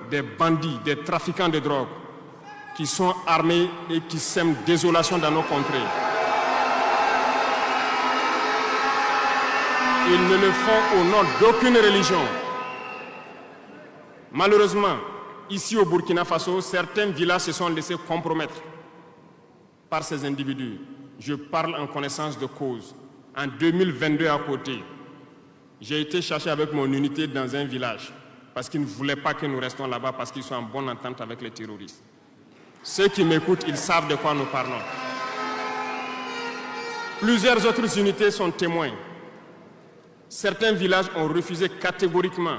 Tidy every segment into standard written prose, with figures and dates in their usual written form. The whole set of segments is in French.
des bandits, des trafiquants de drogue qui sont armés et qui sèment désolation dans nos contrées. Ils ne le font au nom d'aucune religion. Malheureusement, ici au Burkina Faso, certains villages se sont laissés compromettre par ces individus. Je parle en connaissance de cause. En 2022 à côté, j'ai été chercher avec mon unité dans un village parce qu'ils ne voulaient pas que nous restions là-bas parce qu'ils sont en bonne entente avec les terroristes. Ceux qui m'écoutent, ils savent de quoi nous parlons. Plusieurs autres unités sont témoins. Certains villages ont refusé catégoriquement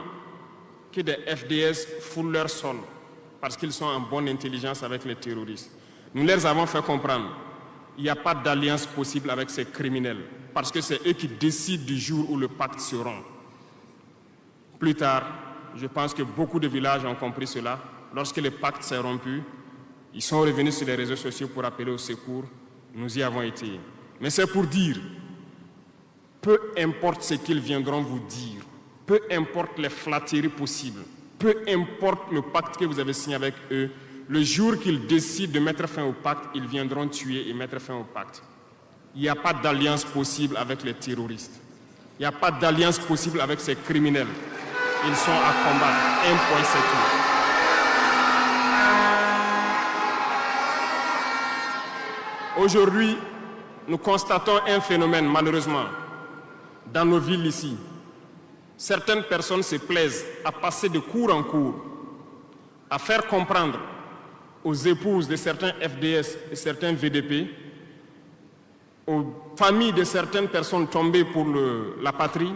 que des FDS foulent leur sol parce qu'ils sont en bonne intelligence avec les terroristes. Nous leur avons fait comprendre qu'il n'y a pas d'alliance possible avec ces criminels parce que c'est eux qui décident du jour où le pacte se rompt. Plus tard, je pense que beaucoup de villages ont compris cela. Lorsque le pacte s'est rompu, ils sont revenus sur les réseaux sociaux pour appeler au secours. Nous y avons été. Mais c'est pour dire, peu importe ce qu'ils viendront vous dire, peu importe les flatteries possibles, peu importe le pacte que vous avez signé avec eux, le jour qu'ils décident de mettre fin au pacte, ils viendront tuer et mettre fin au pacte. Il n'y a pas d'alliance possible avec les terroristes. Il n'y a pas d'alliance possible avec ces criminels. Ils sont à combattre. Un point, c'est tout. Aujourd'hui, nous constatons un phénomène, malheureusement, dans nos villes ici. Certaines personnes se plaisent à passer de cour en cour, à faire comprendre aux épouses de certains FDS et certains VDP, aux familles de certaines personnes tombées pour la patrie,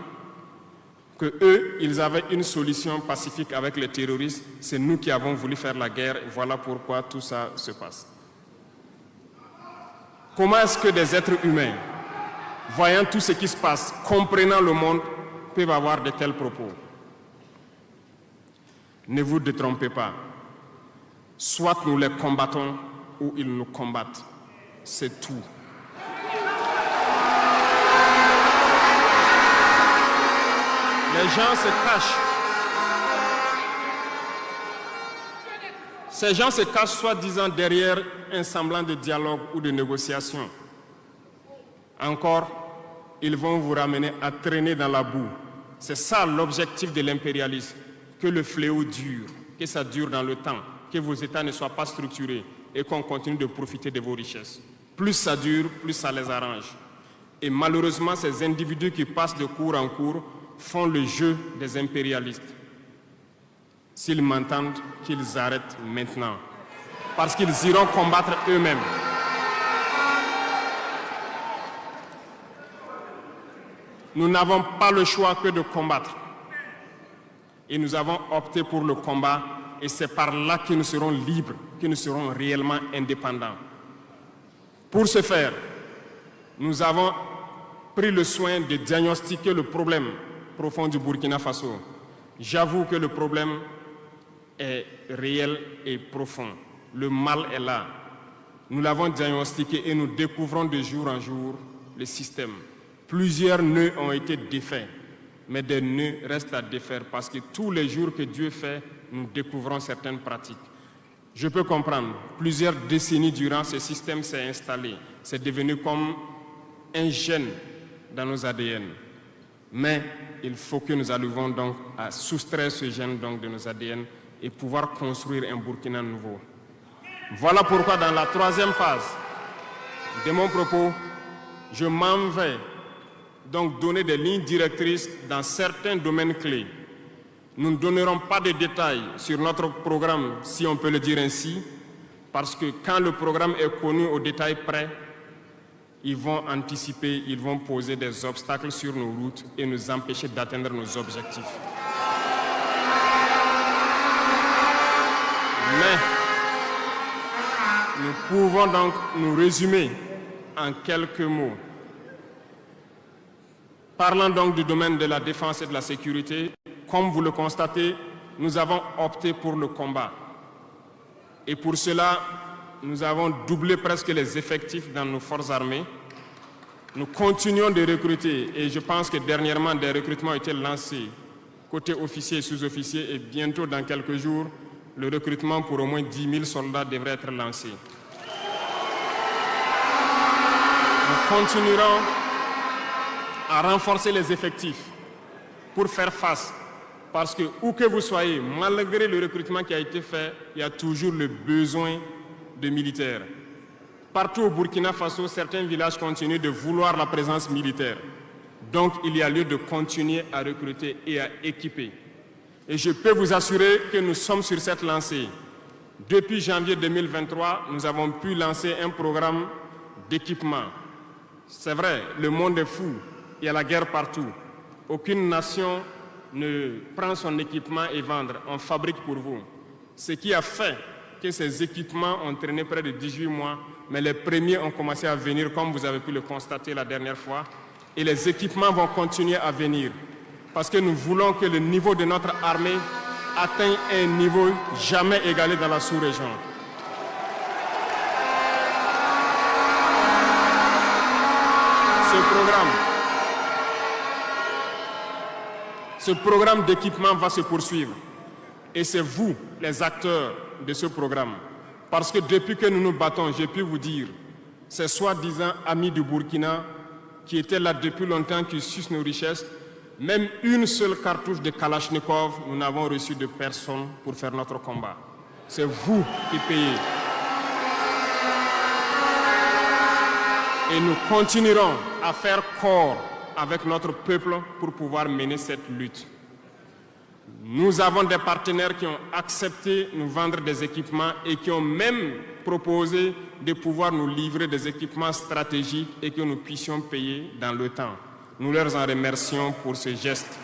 que eux, ils avaient une solution pacifique avec les terroristes. C'est nous qui avons voulu faire la guerre. Et voilà pourquoi tout ça se passe. Comment est-ce que des êtres humains, voyant tout ce qui se passe, comprenant le monde, peuvent avoir de tels propos? Ne vous détrompez pas. Soit nous les combattons ou ils nous combattent. C'est tout. Les gens se cachent. Ces gens se cachent soi-disant derrière un semblant de dialogue ou de négociation. Encore, ils vont vous ramener à traîner dans la boue. C'est ça l'objectif de l'impérialisme, que le fléau dure, que ça dure dans le temps, que vos États ne soient pas structurés et qu'on continue de profiter de vos richesses. Plus ça dure, plus ça les arrange. Et malheureusement, ces individus qui passent de cour en cour font le jeu des impérialistes. S'ils m'entendent, qu'ils arrêtent maintenant, parce qu'ils iront combattre eux-mêmes. Nous n'avons pas le choix que de combattre. Et nous avons opté pour le combat, et c'est par là que nous serons libres, que nous serons réellement indépendants. Pour ce faire, nous avons pris le soin de diagnostiquer le problème profond du Burkina Faso. J'avoue que le problème est réel et profond. Le mal est là. Nous l'avons diagnostiqué et nous découvrons de jour en jour le système. Plusieurs nœuds ont été défaits, mais des nœuds restent à défaire parce que tous les jours que Dieu fait, nous découvrons certaines pratiques. Je peux comprendre, plusieurs décennies durant, ce système s'est installé. C'est devenu comme un gène dans nos ADN. Mais il faut que nous arrivions donc à soustraire ce gène donc de nos ADN et pouvoir construire un Burkina nouveau. Voilà pourquoi dans la troisième phase de mon propos, je m'en vais donc donner des lignes directrices dans certains domaines clés. Nous ne donnerons pas de détails sur notre programme, si on peut le dire ainsi, parce que quand le programme est connu au détail près, ils vont anticiper, ils vont poser des obstacles sur nos routes et nous empêcher d'atteindre nos objectifs. Mais nous pouvons donc nous résumer en quelques mots. Parlant donc du domaine de la défense et de la sécurité, comme vous le constatez, nous avons opté pour le combat. Et pour cela, nous avons doublé presque les effectifs dans nos forces armées. Nous continuons de recruter et je pense que dernièrement des recrutements ont été lancés côté officiers et sous-officiers, et bientôt, dans quelques jours, le recrutement pour au moins 10 000 soldats devrait être lancé. Nous continuerons à renforcer les effectifs pour faire face, parce que où que vous soyez, malgré le recrutement qui a été fait, il y a toujours le besoin de militaires. Partout au Burkina Faso, certains villages continuent de vouloir la présence militaire. Donc, il y a lieu de continuer à recruter et à équiper. Et je peux vous assurer que nous sommes sur cette lancée. Depuis janvier 2023, nous avons pu lancer un programme d'équipement. C'est vrai, le monde est fou, il y a la guerre partout. Aucune nation ne prend son équipement et vend, on fabrique pour vous. Ce qui a fait que ces équipements ont traîné près de 18 mois, mais les premiers ont commencé à venir, comme vous avez pu le constater la dernière fois, et les équipements vont continuer à venir, parce que nous voulons que le niveau de notre armée atteigne un niveau jamais égalé dans la sous-région. Ce programme d'équipement va se poursuivre. Et c'est vous, les acteurs de ce programme. Parce que depuis que nous nous battons, j'ai pu vous dire, ces soi-disant amis du Burkina qui étaient là depuis longtemps, qui sucent nos richesses, même une seule cartouche de Kalachnikov, nous n'avons reçu de personne pour faire notre combat. C'est vous qui payez. Et nous continuerons à faire corps avec notre peuple pour pouvoir mener cette lutte. Nous avons des partenaires qui ont accepté de nous vendre des équipements et qui ont même proposé de pouvoir nous livrer des équipements stratégiques et que nous puissions payer dans le temps. Nous leur en remercions pour ce geste.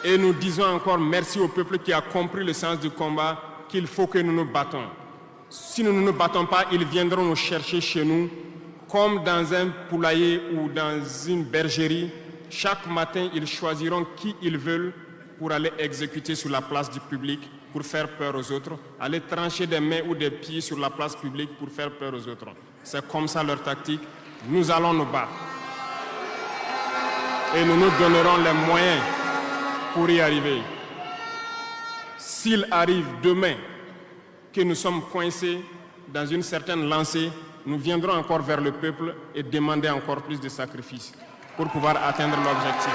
Et nous disons encore merci au peuple qui a compris le sens du combat, qu'il faut que nous nous battons. Si nous ne nous battons pas, ils viendront nous chercher chez nous, comme dans un poulailler ou dans une bergerie. Chaque matin, ils choisiront qui ils veulent pour aller exécuter sur la place du public, pour faire peur aux autres, aller trancher des mains ou des pieds sur la place publique pour faire peur aux autres. C'est comme ça leur tactique. Nous allons nous battre. Et nous nous donnerons les moyens pour y arriver. S'il arrive demain que nous sommes coincés dans une certaine lancée, nous viendrons encore vers le peuple et demander encore plus de sacrifices pour pouvoir atteindre l'objectif.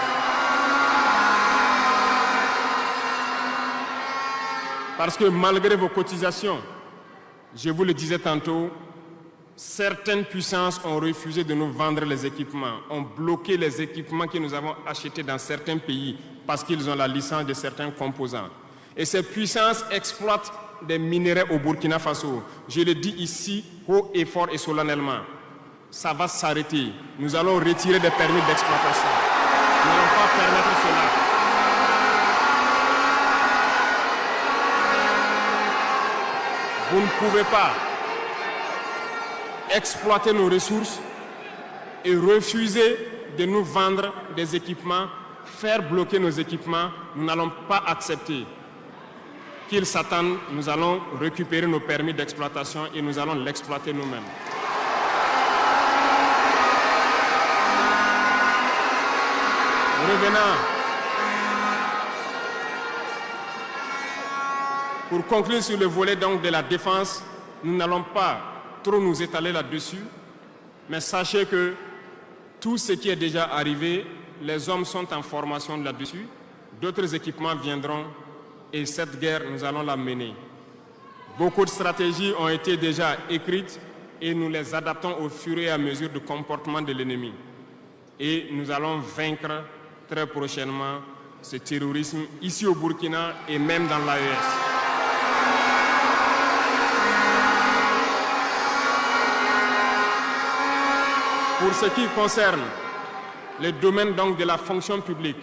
Parce que malgré vos cotisations, je vous le disais tantôt, certaines puissances ont refusé de nous vendre les équipements, ont bloqué les équipements que nous avons achetés dans certains pays parce qu'ils ont la licence de certains composants. Et ces puissances exploitent des minerais au Burkina Faso. Je le dis ici, haut et fort et solennellement. Ça va s'arrêter. Nous allons retirer des permis d'exploitation. Nous n'allons pas permettre cela. Vous ne pouvez pas exploiter nos ressources et refuser de nous vendre des équipements, faire bloquer nos équipements. Nous n'allons pas accepter. Qu'ils s'attendent, nous allons récupérer nos permis d'exploitation et nous allons l'exploiter nous-mêmes. Revenant. Pour conclure sur le volet donc de la défense, nous n'allons pas trop nous étaler là-dessus, mais sachez que tout ce qui est déjà arrivé, les hommes sont en formation là-dessus, d'autres équipements viendront. Et cette guerre, nous allons la mener. Beaucoup de stratégies ont été déjà écrites et nous les adaptons au fur et à mesure du comportement de l'ennemi. Et nous allons vaincre très prochainement ce terrorisme ici au Burkina et même dans l'AES. Pour ce qui concerne le domaine donc de la fonction publique,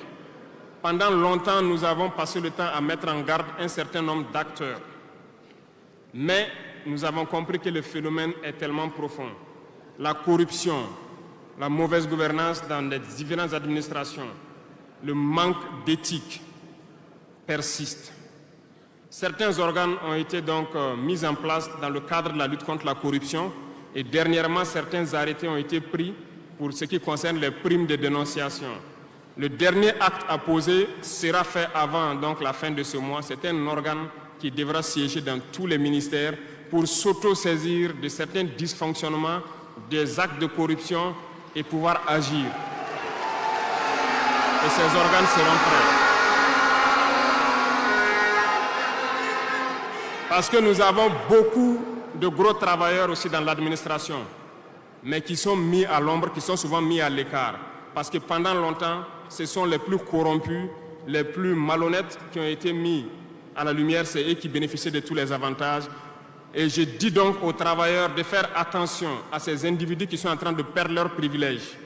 pendant longtemps, nous avons passé le temps à mettre en garde un certain nombre d'acteurs. Mais nous avons compris que le phénomène est tellement profond. La corruption, la mauvaise gouvernance dans les différentes administrations, le manque d'éthique persiste. Certains organes ont été donc mis en place dans le cadre de la lutte contre la corruption Et dernièrement, certains arrêtés ont été pris pour ce qui concerne les primes de dénonciation. Le dernier acte à poser sera fait avant donc, la fin de ce mois. C'est un organe qui devra siéger dans tous les ministères pour s'auto-saisir de certains dysfonctionnements, des actes de corruption et pouvoir agir. Et ces organes seront prêts. Parce que nous avons beaucoup de gros travailleurs aussi dans l'administration, mais qui sont mis à l'ombre, qui sont souvent mis à l'écart. Parce que pendant longtemps, ce sont les plus corrompus, les plus malhonnêtes qui ont été mis à la lumière, c'est eux qui bénéficient de tous les avantages. Et je dis donc aux travailleurs de faire attention à ces individus qui sont en train de perdre leurs privilèges,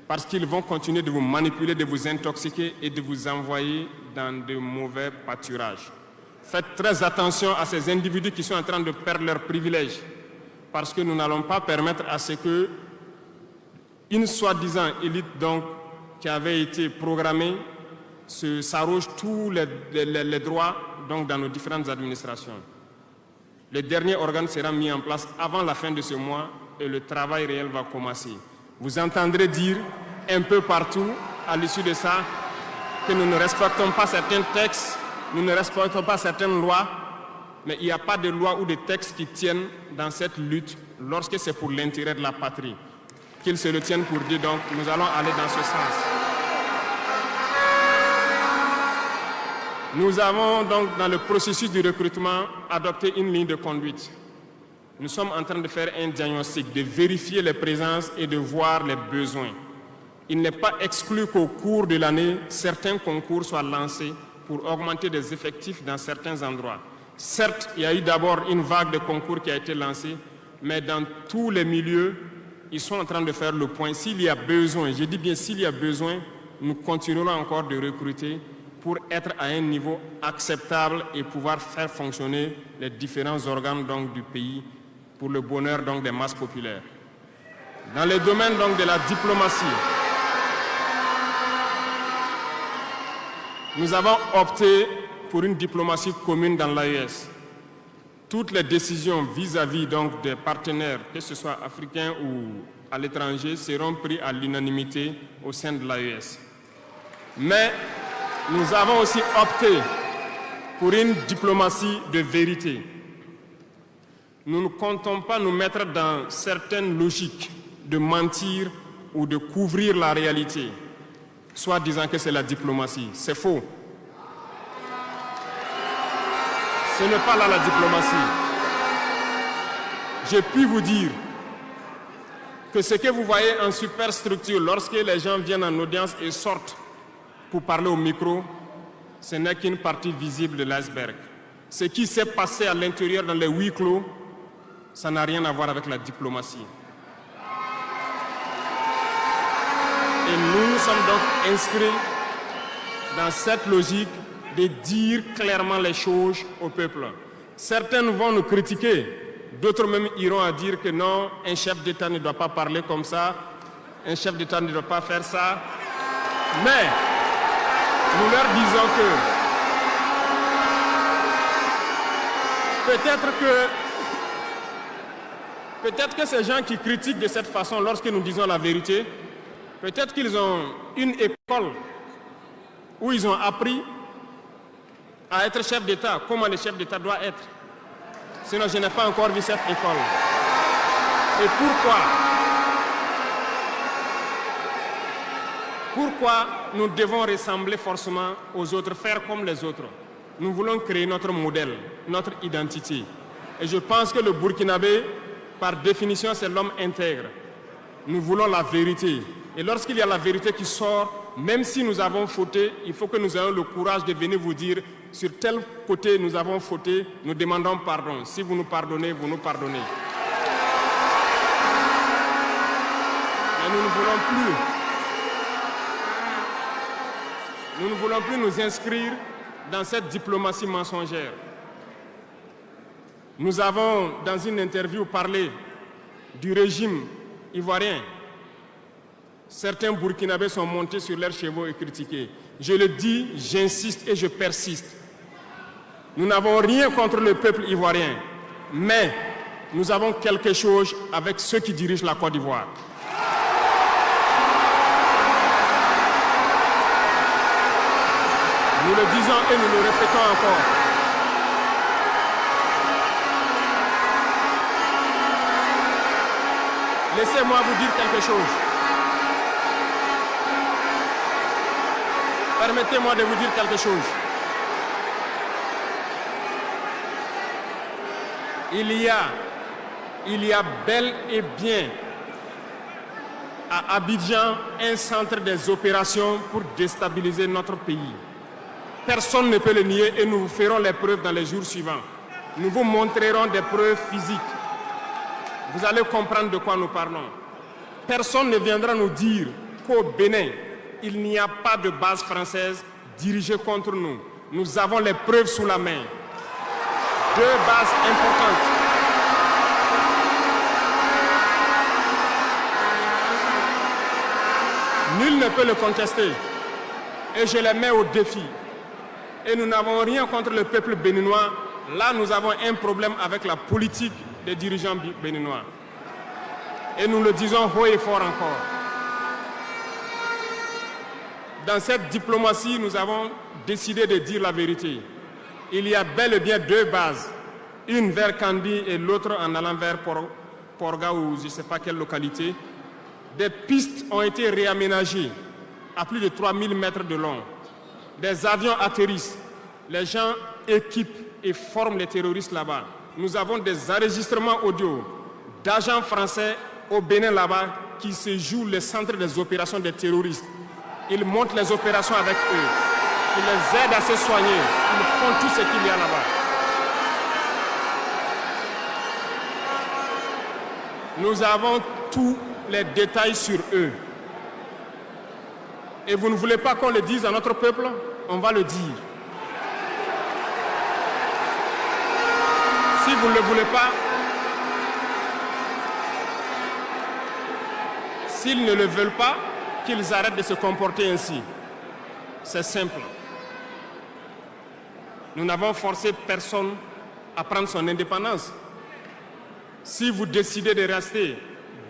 parce qu'ils vont continuer de vous manipuler, de vous intoxiquer et de vous envoyer dans de mauvais pâturages. Faites très attention à ces individus qui sont en train de perdre leurs privilèges, parce que nous n'allons pas permettre à ce que une soi-disant élite donc, qui avait été programmée s'arroge tous les droits donc, dans nos différentes administrations. Le dernier organe sera mis en place avant la fin de ce mois et le travail réel va commencer. Vous entendrez dire un peu partout à l'issue de ça que nous ne respectons pas certains textes, nous ne respectons pas certaines lois, mais il n'y a pas de loi ou de textes qui tiennent dans cette lutte lorsque c'est pour l'intérêt de la patrie. Qu'ils se le tiennent pour dire donc nous allons aller dans ce sens. Nous avons donc dans le processus du recrutement adopté une ligne de conduite. Nous sommes en train de faire un diagnostic, de vérifier les présences et de voir les besoins. Il n'est pas exclu qu'au cours de l'année, certains concours soient lancés pour augmenter des effectifs dans certains endroits. Certes, il y a eu d'abord une vague de concours qui a été lancée, mais dans tous les milieux, ils sont en train de faire le point. S'il y a besoin, je dis bien s'il y a besoin, nous continuerons encore de recruter pour être à un niveau acceptable et pouvoir faire fonctionner les différents organes donc, du pays pour le bonheur donc, des masses populaires. Dans le domaine donc, de la diplomatie, nous avons opté pour une diplomatie commune dans l'AES. Toutes les décisions vis-à-vis donc, des partenaires, que ce soit africains ou à l'étranger, seront prises à l'unanimité au sein de l'AES. Mais nous avons aussi opté pour une diplomatie de vérité. Nous ne comptons pas nous mettre dans certaines logiques de mentir ou de couvrir la réalité, soit disant que c'est la diplomatie. C'est faux. Ce n'est pas là la diplomatie. Je puis vous dire que ce que vous voyez en superstructure, lorsque les gens viennent en audience et sortent pour parler au micro, ce n'est qu'une partie visible de l'iceberg. Ce qui s'est passé à l'intérieur dans les huis clos, ça n'a rien à voir avec la diplomatie. Et nous sommes donc inscrits dans cette logique de dire clairement les choses au peuple. Certains vont nous critiquer, d'autres même iront à dire que non, un chef d'État ne doit pas parler comme ça, un chef d'État ne doit pas faire ça. Mais nous leur disons que peut-être que ces gens qui critiquent de cette façon, lorsque nous disons la vérité, peut-être qu'ils ont une école où ils ont appris à être chef d'État, comment le chef d'État doit être. Sinon, je n'ai pas encore vu cette école. Et pourquoi nous devons ressembler forcément aux autres, faire comme les autres? Nous voulons créer notre modèle, notre identité. Et je pense que le Burkinabé, par définition, c'est l'homme intègre. Nous voulons la vérité. Et lorsqu'il y a la vérité qui sort, même si nous avons fauté, il faut que nous ayons le courage de venir vous dire sur tel côté nous avons fauté, nous demandons pardon. Si vous nous pardonnez, vous nous pardonnez. Mais nous ne voulons plus nous inscrire dans cette diplomatie mensongère. Nous avons, dans une interview, parlé du régime ivoirien. Certains Burkinabés sont montés sur leurs chevaux et critiqués. Je le dis, j'insiste et je persiste. Nous n'avons rien contre le peuple ivoirien, mais nous avons quelque chose avec ceux qui dirigent la Côte d'Ivoire. Nous le disons et nous le répétons encore. Laissez-moi vous dire quelque chose. Permettez-moi de vous dire quelque chose. Il y a bel et bien à Abidjan un centre des opérations pour déstabiliser notre pays. Personne ne peut le nier et nous vous ferons les preuves dans les jours suivants. Nous vous montrerons des preuves physiques. Vous allez comprendre de quoi nous parlons. Personne ne viendra nous dire qu'au Bénin, il n'y a pas de base française dirigée contre nous. Nous avons les preuves sous la main. 2 bases importantes. Nul ne peut le contester. Et je les mets au défi. Et nous n'avons rien contre le peuple béninois. Là, nous avons un problème avec la politique des dirigeants béninois. Et nous le disons haut et fort encore. Dans cette diplomatie, nous avons décidé de dire la vérité. Il y a bel et bien 2 bases. Une vers Kandi et l'autre en allant vers Porga ou je ne sais pas quelle localité. Des pistes ont été réaménagées à plus de 3000 mètres de long. Des avions atterrissent. Les gens équipent et forment les terroristes là-bas. Nous avons des enregistrements audio d'agents français au Bénin là-bas qui se jouent le centre des opérations des terroristes. Ils montent les opérations avec eux. Ils les aident à se soigner. Ils font tout ce qu'il y a là-bas. Nous avons tous les détails sur eux. Et vous ne voulez pas qu'on le dise à notre peuple? On va le dire. Si vous ne le voulez pas, s'ils ne le veulent pas, qu'ils arrêtent de se comporter ainsi. C'est simple. Nous n'avons forcé personne à prendre son indépendance. Si vous décidez de rester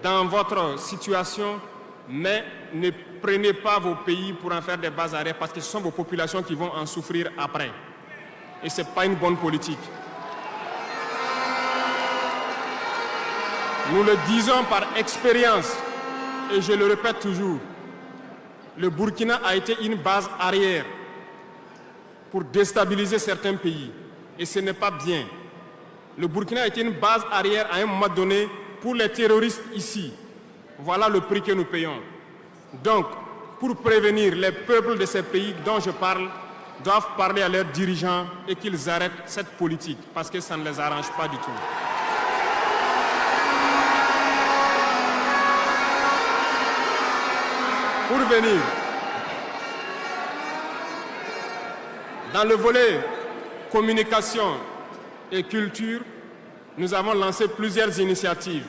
dans votre situation, mais ne prenez pas vos pays pour en faire des bas arrêts parce que ce sont vos populations qui vont en souffrir après. Et ce n'est pas une bonne politique. Nous le disons par expérience et je le répète toujours. Le Burkina a été une base arrière pour déstabiliser certains pays. Et ce n'est pas bien. Le Burkina a été une base arrière à un moment donné pour les terroristes ici. Voilà le prix que nous payons. Donc, pour prévenir les peuples de ces pays dont je parle, doivent parler à leurs dirigeants et qu'ils arrêtent cette politique parce que ça ne les arrange pas du tout. Pour venir, dans le volet communication et culture, nous avons lancé plusieurs initiatives.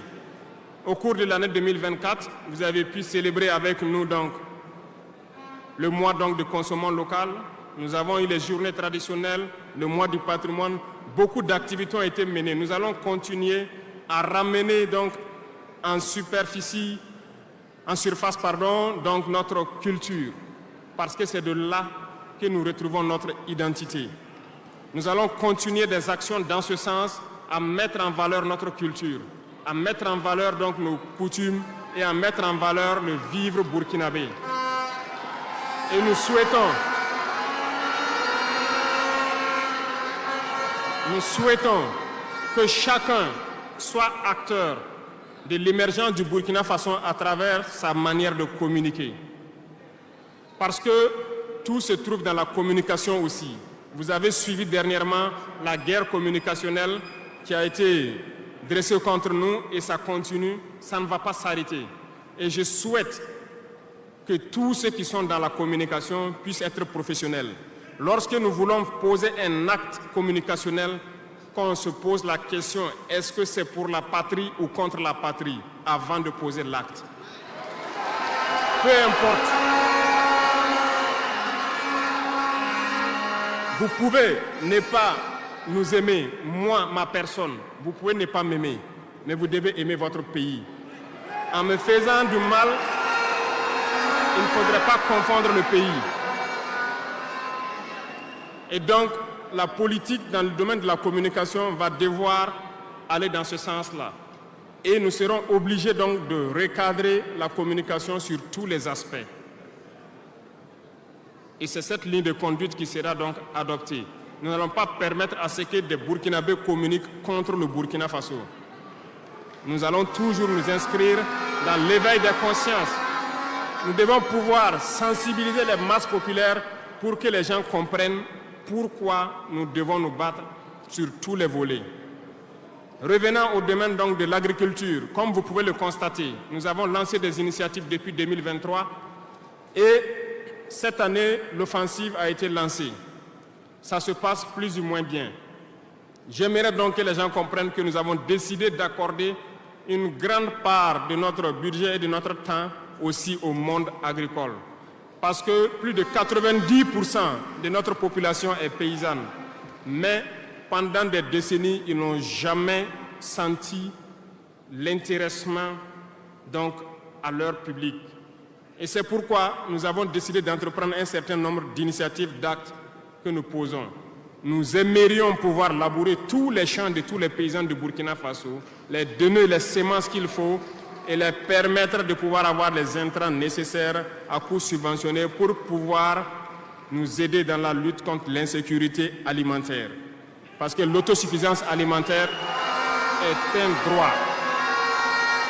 Au cours de l'année 2024, vous avez pu célébrer avec nous donc, le mois donc, de consommation locale. Nous avons eu les journées traditionnelles, le mois du patrimoine. Beaucoup d'activités ont été menées. Nous allons continuer à ramener donc, en surface, donc notre culture, parce que c'est de là que nous retrouvons notre identité. Nous allons continuer des actions dans ce sens, à mettre en valeur notre culture, à mettre en valeur donc nos coutumes et à mettre en valeur le vivre burkinabé. Et nous souhaitons que chacun soit acteur de l'émergence du Burkina Faso à travers sa manière de communiquer. Parce que tout se trouve dans la communication aussi. Vous avez suivi dernièrement la guerre communicationnelle qui a été dressée contre nous et ça continue, ça ne va pas s'arrêter. Et je souhaite que tous ceux qui sont dans la communication puissent être professionnels. Lorsque nous voulons poser un acte communicationnel, qu'on se pose la question, est-ce que c'est pour la patrie ou contre la patrie, avant de poser l'acte. Peu importe. Vous pouvez ne pas nous aimer, moi, ma personne. Vous pouvez ne pas m'aimer. mais vous devez aimer votre pays. En me faisant du mal, il ne faudrait pas confondre le pays. Et donc, la politique dans le domaine de la communication va devoir aller dans ce sens-là. Et nous serons obligés donc de recadrer la communication sur tous les aspects. Et c'est cette ligne de conduite qui sera donc adoptée. Nous n'allons pas permettre à ce que des Burkinabés communiquent contre le Burkina Faso. Nous allons toujours nous inscrire dans l'éveil des consciences. Nous devons pouvoir sensibiliser les masses populaires pour que les gens comprennent pourquoi nous devons nous battre sur tous les volets. Revenant au domaine donc de l'agriculture, comme vous pouvez le constater, nous avons lancé des initiatives depuis 2023 et cette année, l'offensive a été lancée. Ça se passe plus ou moins bien. J'aimerais donc que les gens comprennent que nous avons décidé d'accorder une grande part de notre budget et de notre temps aussi au monde agricole. Parce que plus de 90% de notre population est paysanne. Mais pendant des décennies, ils n'ont jamais senti l'intéressement donc à leur public. Et c'est pourquoi nous avons décidé d'entreprendre un certain nombre d'initiatives, d'actes que nous posons. Nous aimerions pouvoir labourer tous les champs de tous les paysans du Burkina Faso, les donner les semences qu'il faut et les permettre de pouvoir avoir les intrants nécessaires à coût subventionné pour pouvoir nous aider dans la lutte contre l'insécurité alimentaire. Parce que l'autosuffisance alimentaire est un droit.